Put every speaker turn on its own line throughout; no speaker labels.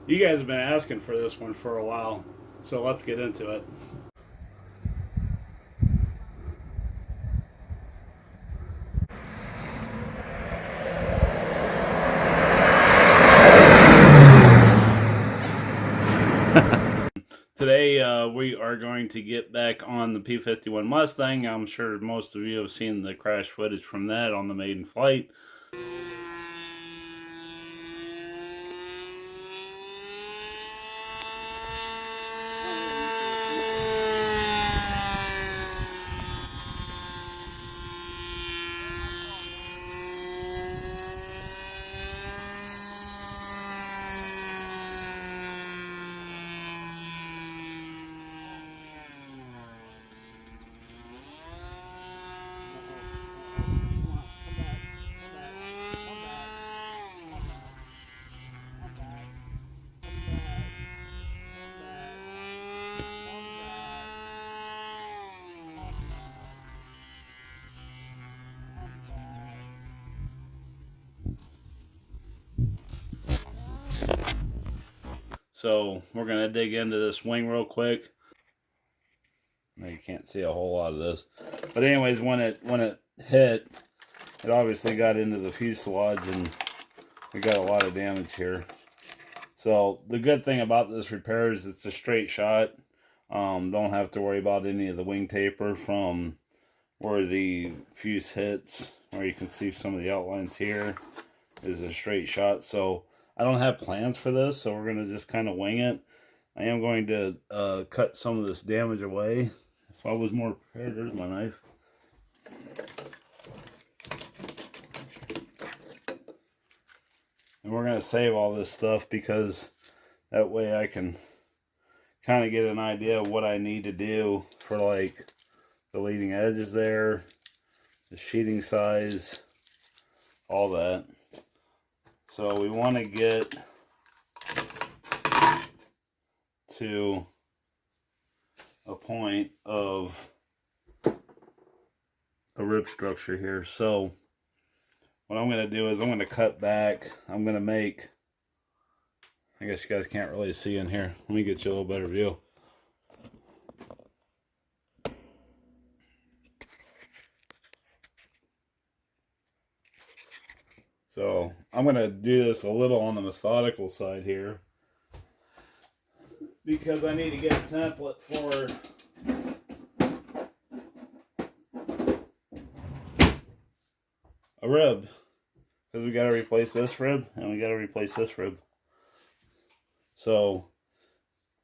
You guys have been asking for this one for a while, so let's get into it. Today, we are going to get back on the P-51 Mustang. I'm sure most of you have seen the crash footage from that on the maiden flight. So we're going to dig into this wing real quick. Now you can't see a whole lot of this. But anyways, when it hit, it obviously got into the fuselage and we got a lot of damage here. So the good thing about this repair is it's a straight shot. Don't have to worry about any of the wing taper from where the fuse hits, where you can see some of the outlines here is a straight shot. So I don't have plans for this, so we're going to just kind of wing it. I am going to cut some of this damage away. If I was more prepared, there's my knife. And we're going to save all this stuff because that way I can kind of get an idea of what I need to do for like the leading edges there, the sheeting size, all that. So we want to get to a point of a rib structure here. So what I'm going to do is I'm going to cut back. I'm going to make, I guess you guys can't really see in here. Let me get you a little better view. So I'm going to do this a little on the methodical side here because I need to get a template for a rib, because we got to replace this rib and we got to replace this rib. So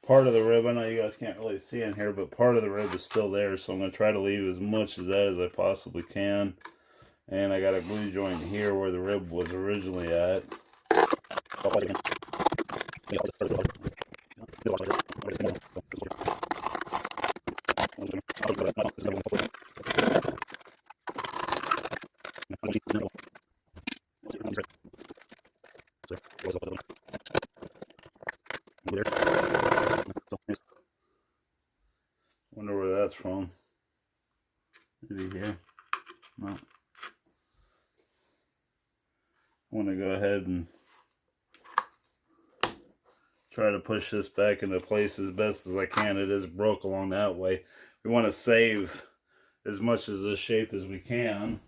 part of the rib, I know you guys can't really see in here, but part of the rib is still there, so I'm going to try to leave as much of that as I possibly can. And I got a glue joint here where the rib was originally at. Wonder where that's from. Maybe here. No. I want to go ahead and try to push this back into place as best as I can. It is broke along that way. We want to save as much of this shape as we can.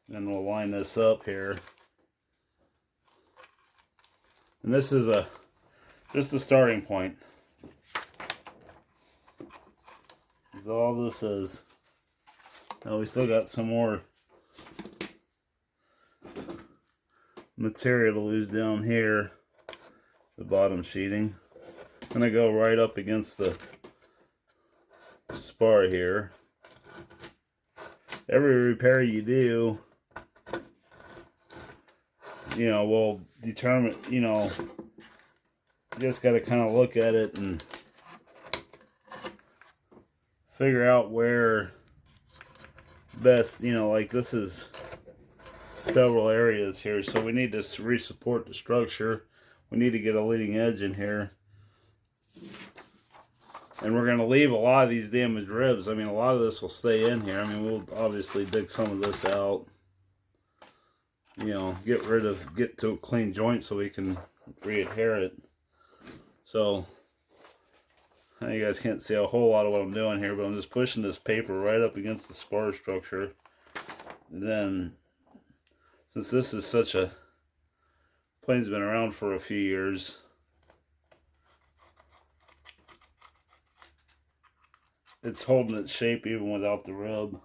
Then we'll line this up here. And this is just the starting point. That's all this is. Now we still got some more material to lose down here. The bottom sheeting. I'm gonna go right up against the spar here. Every repair you do, you know, will determine, you know, you just got to kind of look at it and figure out where best, you know, like this is several areas here, so we need to re-support the structure. We need to get a leading edge in here. And we're going to leave a lot of these damaged ribs. I mean, a lot of this will stay in here. I mean, we'll obviously dig some of this out. you know, get to a clean joint so we can re-adhere it. So you guys can't see a whole lot of what I'm doing here, but I'm just pushing this paper right up against the spar structure. And then, since this is such a plane's been around for a few years, it's holding its shape even without the rib.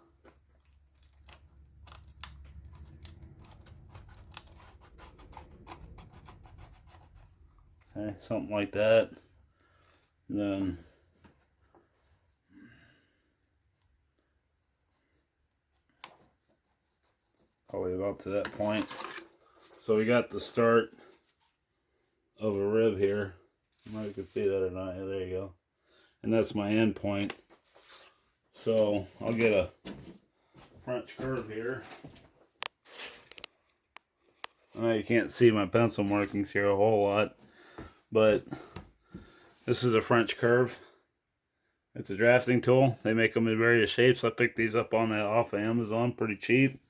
Okay, something like that. And then probably about to that point. So we got the start of a rib here. I don't know if you can see that or not. Yeah, there you go. And that's my end point. So I'll get a French curve here. I know you can't see my pencil markings here a whole lot, but this is a French curve. It's a drafting tool. They make them in various shapes. I picked these up off of Amazon pretty cheap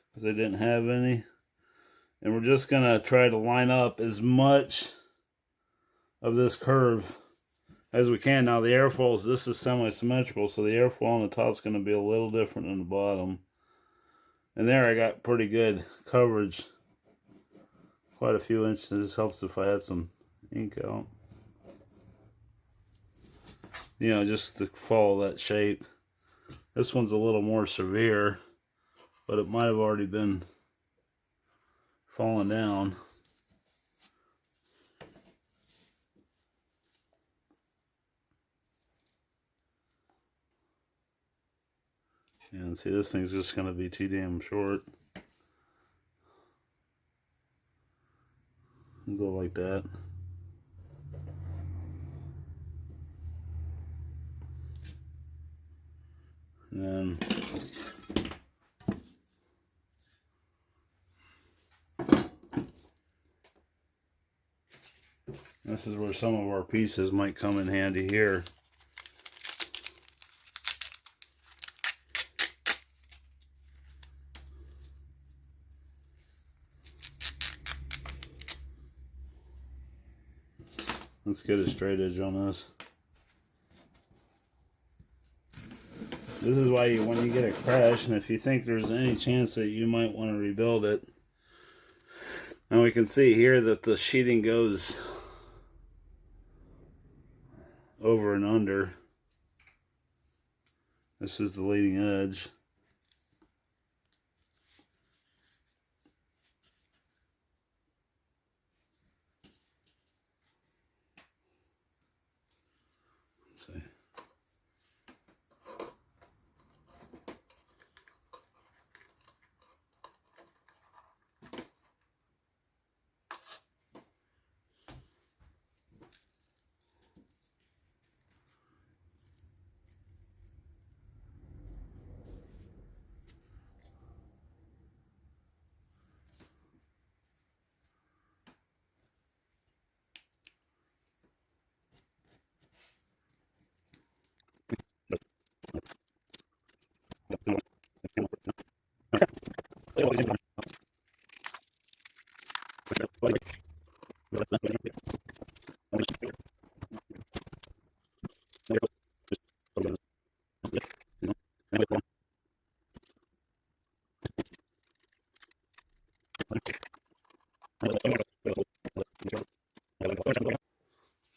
because they didn't have any. And we're just going to try to line up as much of this curve as we can. Now the airfoils, this is semi-symmetrical, so the airfoil on the top is going to be a little different than the bottom. And there I got pretty good coverage. Quite a few inches. This helps if I had some ink out. You know, just to follow that shape. This one's a little more severe, but it might have already been falling down. And see, this thing's just going to be too damn short. Go like that. And then this is where some of our pieces might come in handy here. Let's get a straight edge on this. This is why when you get a crash, and if you think there's any chance that you might want to rebuild it, and we can see here that the sheeting goes over and under. This is the leading edge. Let's see.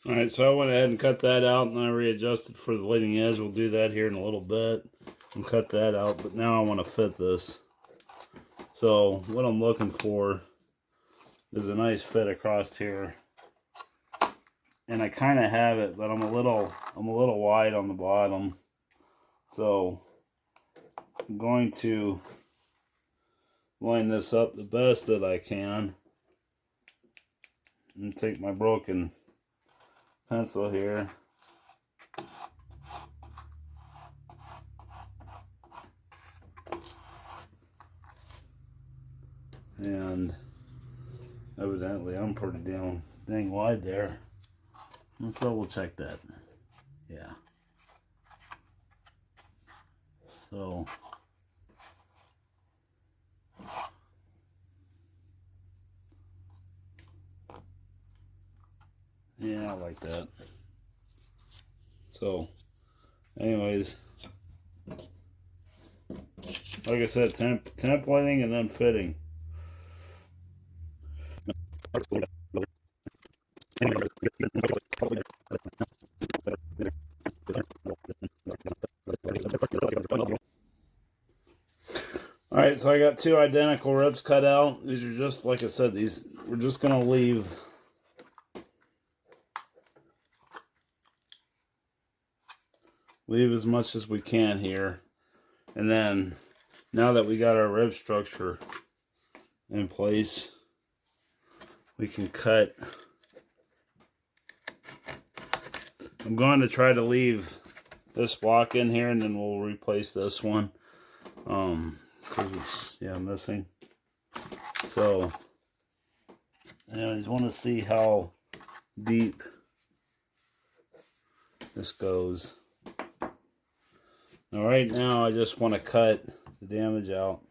Alright, so I went ahead and cut that out, and I readjusted for the leading edge. We'll do that here in a little bit and cut that out, but now I want to fit this. So what I'm looking for is a nice fit across here. And I kind of have it, but I'm a little wide on the bottom. So I'm going to line this up the best that I can and take my broken pencil here and evidently I'm pretty dang wide there. Let's double check that. Yeah. So Yeah, I like that. So, anyways, like I said, templating and then fitting. Alright, so I got 2 identical ribs cut out. These are just, like I said, these we're just going to leave as much as we can here. And then, now that we got our rib structure in place, we can cut. I'm going to try to leave this block in here, and then we'll replace this one. Because it's, yeah, missing. So, I just want to see how deep this goes. Now, right now, I just want to cut the damage out.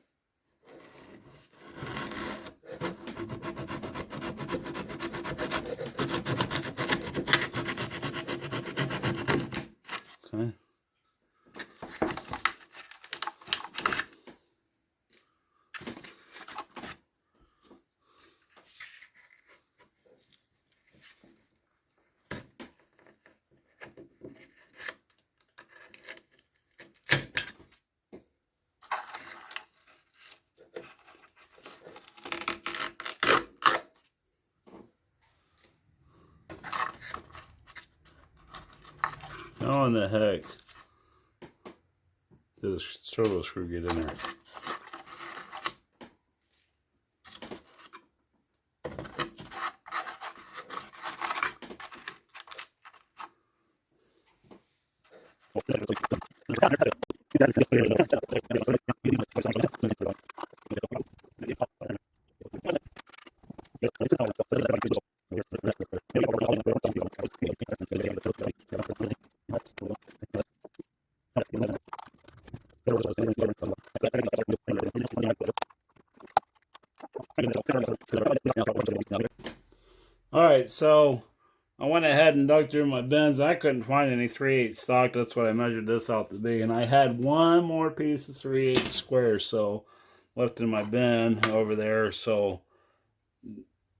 Okay. How in the heck did this turbo screw get in there? Alright, so I went ahead and dug through my bins. I couldn't find any 3/8 stock. That's what I measured this out to be. And I had one more piece of 3/8 square, so left in my bin over there. So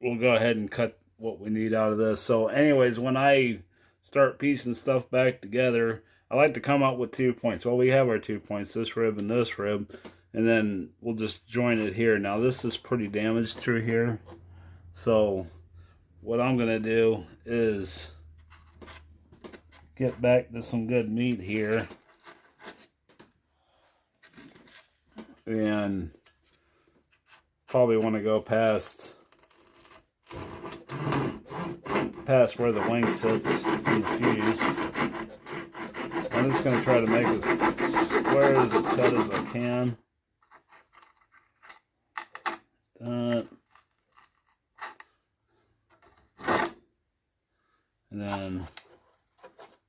we'll go ahead and cut what we need out of this. So anyways, when I start piecing stuff back together, I like to come up with 2 points. Well, we have our 2 points, this rib and this rib, and then we'll just join it here. Now this is pretty damaged through here, so what I'm gonna do is get back to some good meat here and probably want to go past where the wing sits in the fuse. I'm just going to try to make as square as it cut as I can. And then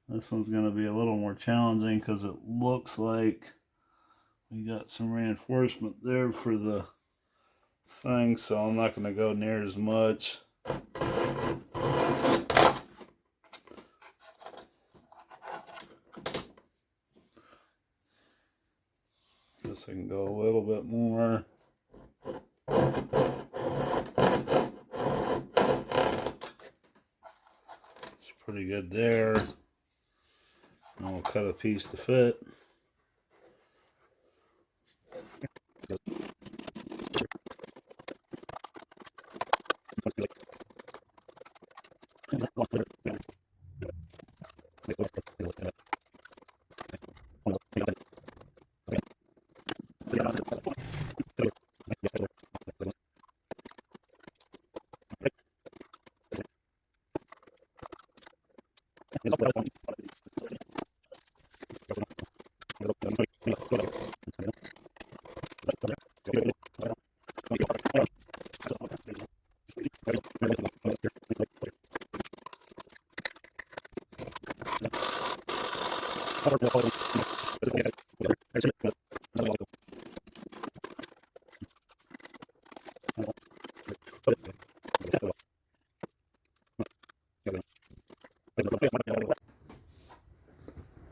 this one's going to be a little more challenging because it looks like we got some reinforcement there for the thing, so I'm not going to go near as much. Guess I can go a little bit more. It's pretty good there. And we'll cut a piece to fit.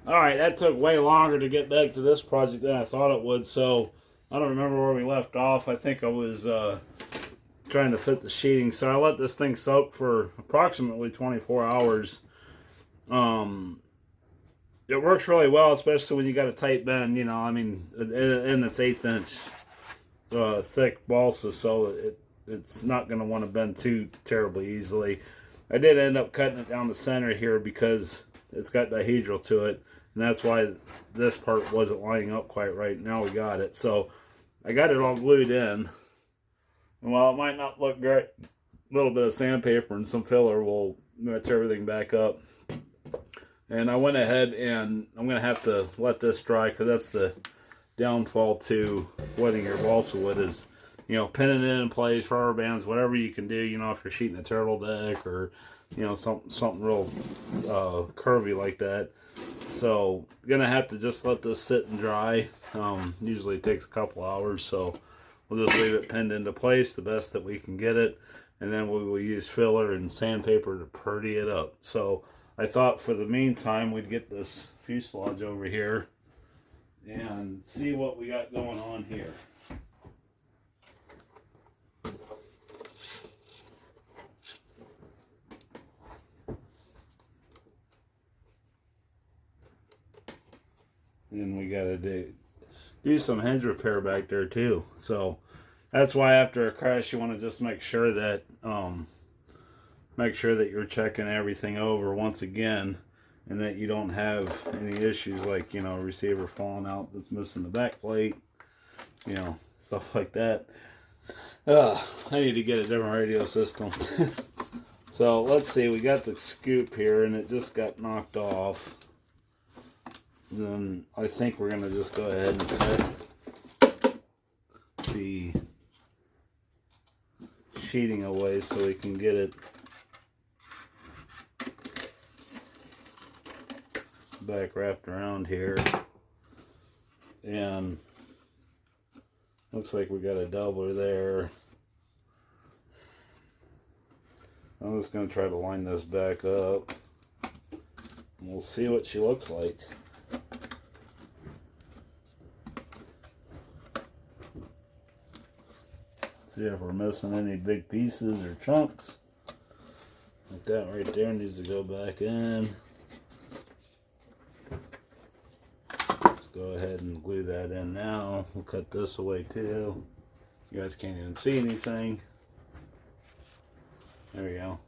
Alright, that took way longer to get back to this project than I thought it would, so I don't remember where we left off. I think I was trying to fit the sheeting, so I let this thing soak for approximately 24 hours. It works really well, especially when you got a tight bend, you know, I mean, and it's 1/8 inch thick balsa, so it's not going to want to bend too terribly easily. I did end up cutting it down the center here because it's got dihedral to it, and that's why this part wasn't lining up quite right. Now we got it, so I got it all glued in, and while it might not look great, a little bit of sandpaper and some filler will match everything back up. And I went ahead and I'm going to have to let this dry, because that's the downfall to wetting your balsa wood is, you know, pinning it in place, rubber bands, whatever you can do, you know, if you're sheeting a turtle deck or, you know, something real curvy like that. So, going to have to just let this sit and dry. Usually it takes a couple hours, so we'll just leave it pinned into place the best that we can get it. And then we will use filler and sandpaper to purdy it up. So, I thought for the meantime we'd get this fuselage over here and see what we got going on here. And we gotta do some hinge repair back there too. So that's why after a crash you want to just make sure that you're checking everything over once again, and that you don't have any issues like, you know, a receiver falling out that's missing the back plate, you know, stuff like that. I need to get a different radio system. So let's see, we got the scoop here and it just got knocked off. Then I think we're gonna just go ahead and cut the sheeting away so we can get it back wrapped around here. And looks like we got a doubler there. I'm just going to try to line this back up. We'll see what she looks like. See if we're missing any big pieces or chunks. Like that right there needs to go back in. Let's go ahead and glue that in now. We'll cut this away too. You guys can't even see anything. There we go.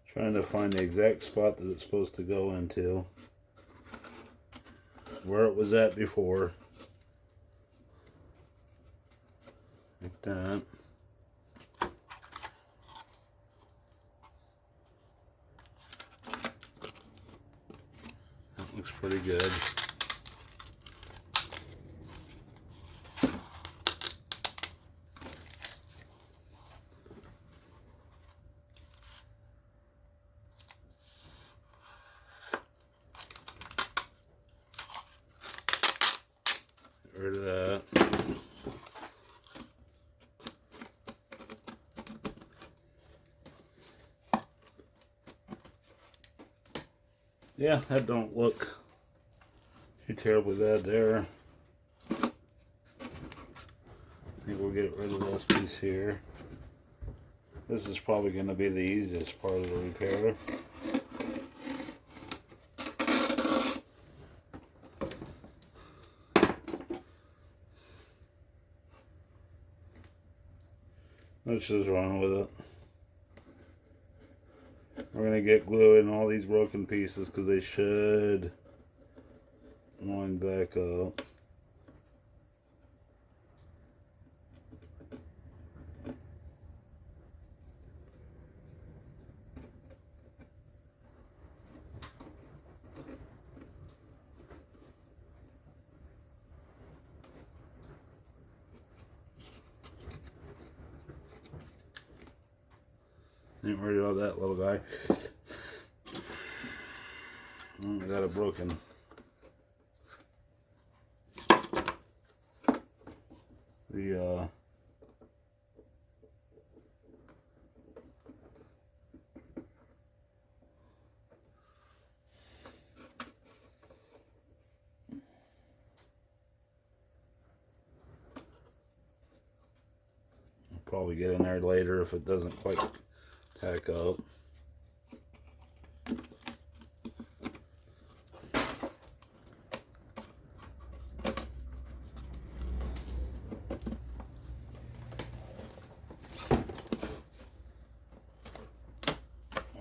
Trying to find the exact spot that it's supposed to go into. Where it was at before. Like that. That looks pretty good. Rid of that. Yeah, that don't look too terribly bad there. I think we'll get rid of this piece here. This is probably going to be the easiest part of the repair. Let's just run with it. We're going to get glue in all these broken pieces because they should line back up. Ain't worried about that little guy. I got it broken. The probably get in there later if it doesn't quite tack up.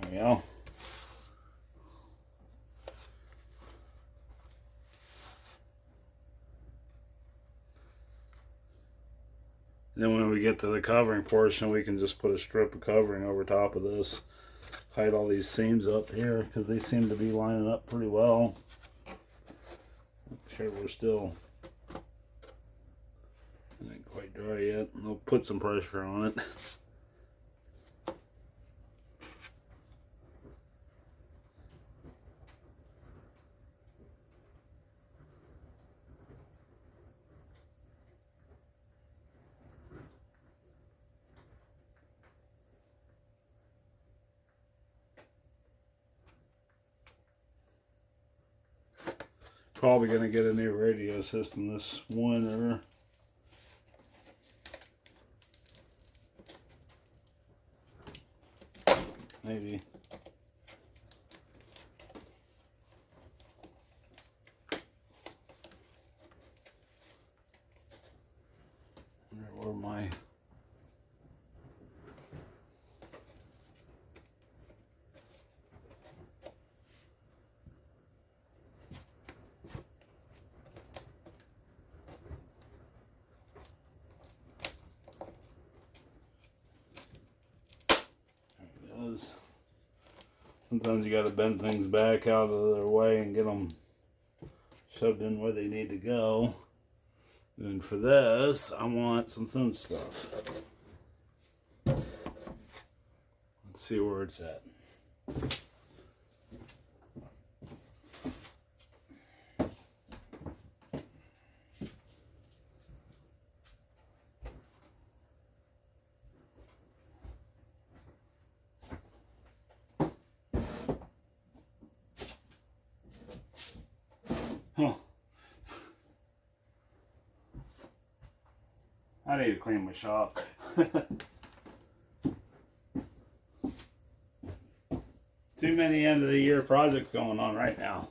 There we go. Then when we get to the covering portion, we can just put a strip of covering over top of this. Hide all these seams up here because they seem to be lining up pretty well. Make sure we're still not quite dry yet. We'll put some pressure on it. Probably going to get a new radio system this winter. Maybe. Where my sometimes you got to bend things back out of their way and get them shoved in where they need to go. And for this, I want some thin stuff. Let's see where it's at. Huh. I need to clean my shop. Too many end of the year projects going on right now.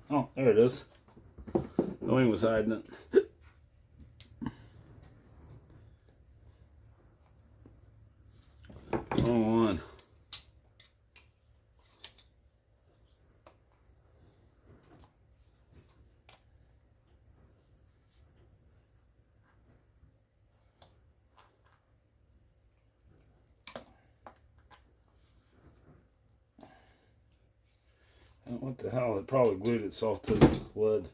Oh, there it is. The wing was hiding it. Wrong one. What the hell? It probably glued itself to the lid.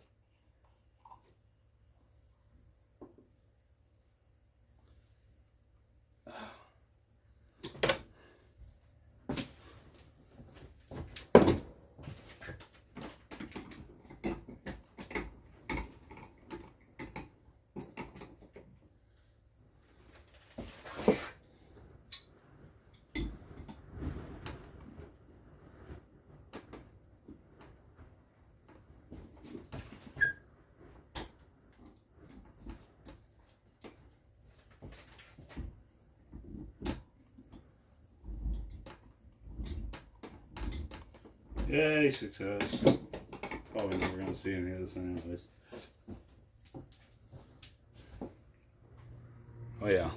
Yay, success. Probably never going to see any of this anyways. Oh yeah.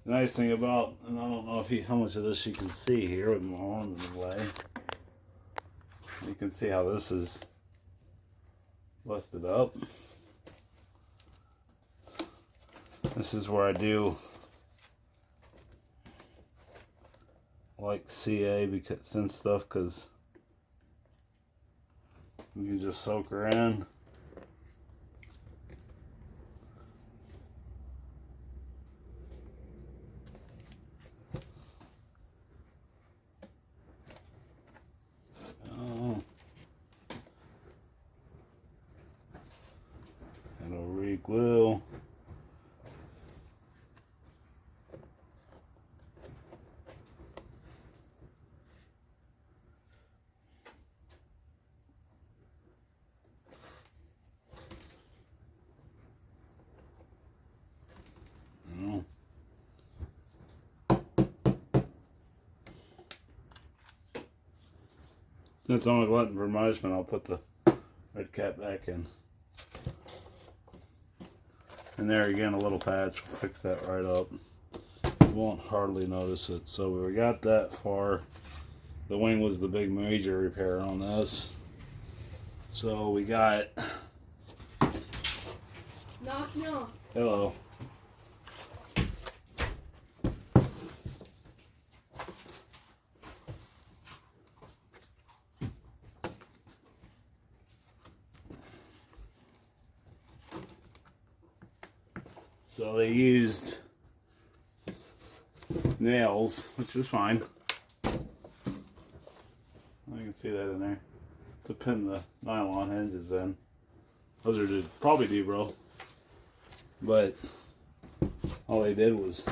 The nice thing about, and I don't know if how much of this you can see here with my arm in the way. You can see how this is busted up. This is where I do like CA because thin stuff, because we can just soak her in. It'll re-glue. Since I'm a glutton for punishment, I'll put the red cap back in. And there again, a little patch. We'll fix that right up. You won't hardly notice it. So we got that far. The wing was the big major repair on this. So we got...
Knock, knock.
Hello. So they used nails, which is fine. I can see that in there to pin the nylon hinges in. Those are probably Debro, but all they did was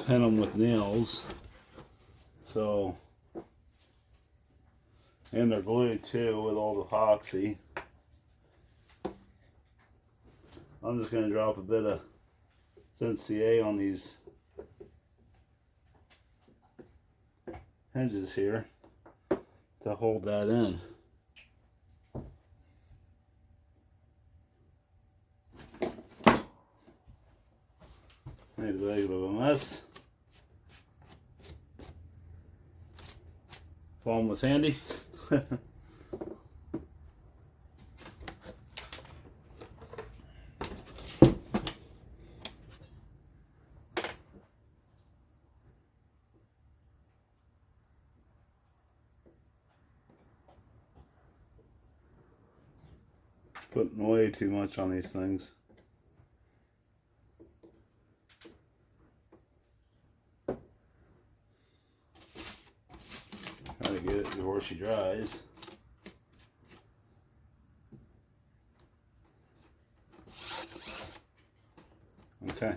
pin them with nails. So, and they're glued too with all the epoxy. I'm just going to drop a bit of thin CA on these hinges here to hold that in. Made a bit of a mess. Foam was handy. Putting way too much on these things. Try to get it before she dries. Okay,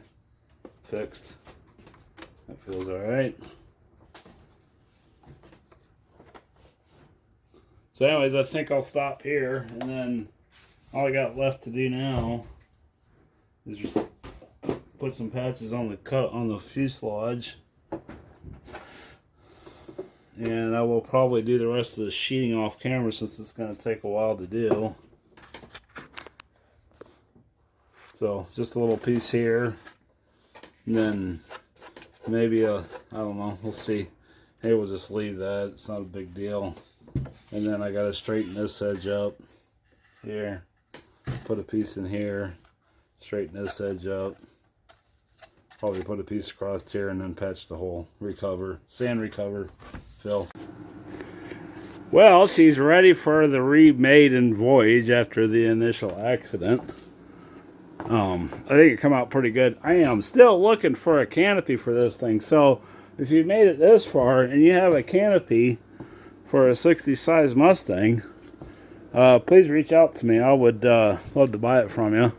fixed. That feels all right. So anyways, I think I'll stop here, and then all I got left to do now is just put some patches on the fuselage, and I will probably do the rest of the sheeting off camera since it's going to take a while to do. So just a little piece here, and then maybe I don't know, we'll see. Hey, we'll just leave that, it's not a big deal. And then I got to straighten this edge up here. Put a piece in here, straighten this edge up, probably put a piece across here, and then patch the hole, recover, sand recover, fill. Well, she's ready for the remade voyage after the initial accident. I think it come out pretty good. I am still looking for a canopy for this thing, so if you made it this far and you have a canopy for a 60 size Mustang, please reach out to me. I would love to buy it from you.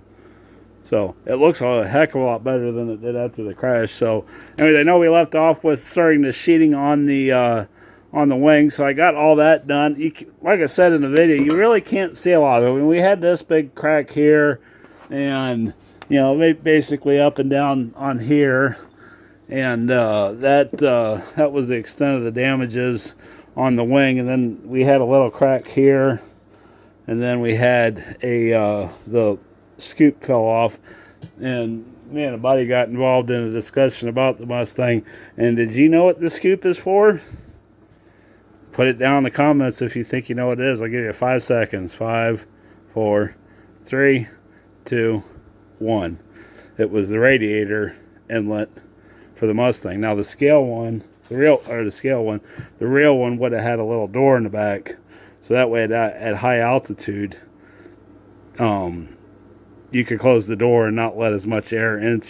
So it looks a heck of a lot better than it did after the crash. So anyway, I know we left off with starting the sheeting on the wing. So I got all that done. Like I said in the video, you really can't see a lot of it. I mean, we had this big crack here, and you know, basically up and down on here, and that was the extent of the damages on the wing. And then we had a little crack here, and then we had the scoop fell off, and me and a buddy got involved in a discussion about the Mustang. And did you know what the scoop is for? Put it down in the comments if you think you know what it is. I'll give you 5 seconds. 5, 4, 3, 2, 1. It was the radiator inlet for the Mustang. Now the scale one the scale one. The real one would have had a little door in the back, so that way at high altitude, you could close the door and not let as much air in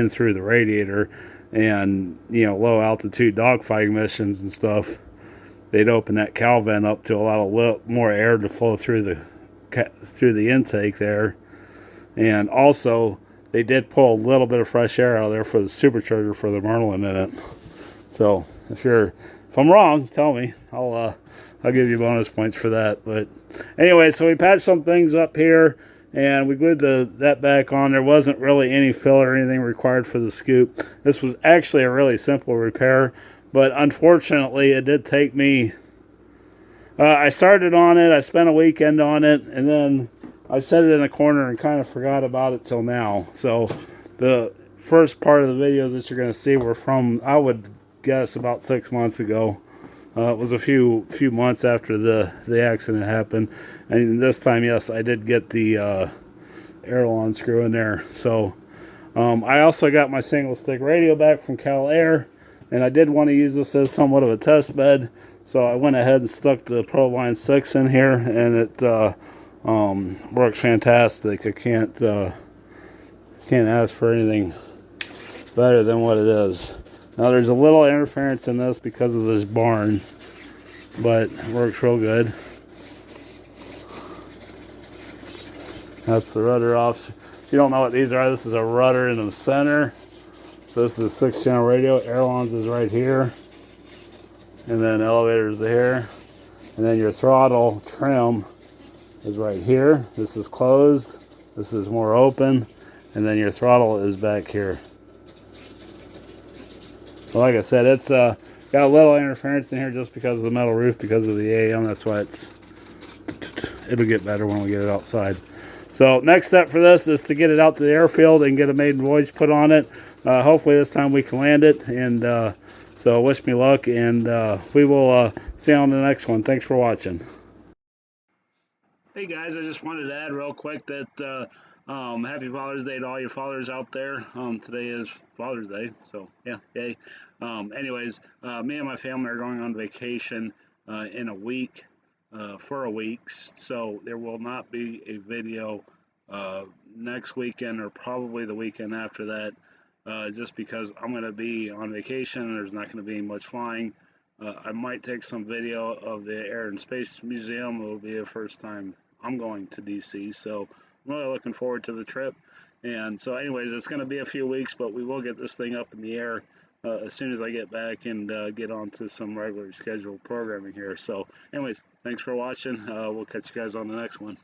through the radiator. And low altitude dogfighting missions and stuff, they'd open that cowl vent up to allow a little more air to flow through the intake there. And also, they did pull a little bit of fresh air out of there for the supercharger for the Merlin in it. So if I'm wrong, tell me. I'll give you bonus points for that. But anyway, so we patched some things up here, and we glued that back on. There wasn't really any filler or anything required for the scoop. This was actually a really simple repair, but unfortunately, it did take me. I started on it. I spent a weekend on it, and then I set it in a corner and kind of forgot about it till now. So the first part of the videos that you're going to see were from, I would guess, about 6 months ago. It was a few months after the accident happened, and this time, yes, I did get the aileron screw in there. So I also got my single stick radio back from Cal Air, and I did want to use this as somewhat of a test bed, so I went ahead and stuck the Pro Line 6 in here, and it works fantastic. I can't ask for anything better than what it is. Now there's a little interference in this because of this barn, but it works real good. That's the rudder off. If you don't know what these are, this is a rudder in the center. So this is a 6-channel radio. Ailerons is right here, and then elevators there, and then your throttle trim is right here. This is closed. This is more open, and then your throttle is back here. Well, like I said, it's got a little interference in here just because of the metal roof, because of the AM. That's why it'll get better when we get it outside. So next step for this is to get it out to the airfield and get a maiden voyage put on it. Hopefully this time we can land it. And so wish me luck, and we will see you on the next one. Thanks for watching. Hey guys, I just wanted to add real quick that happy Father's Day to all your fathers out there. Today is Father's Day, so yeah, yay. Anyways, me and my family are going on vacation in a week, for a week, so there will not be a video next weekend or probably the weekend after that, just because I'm going to be on vacation and there's not going to be much flying. I might take some video of the Air and Space Museum. It will be the first time I'm going to DC, so I'm really looking forward to the trip. And so anyways, it's going to be a few weeks, but we will get this thing up in the air as soon as I get back and get on to some regular scheduled programming here. So anyways, thanks for watching. We'll catch you guys on the next one.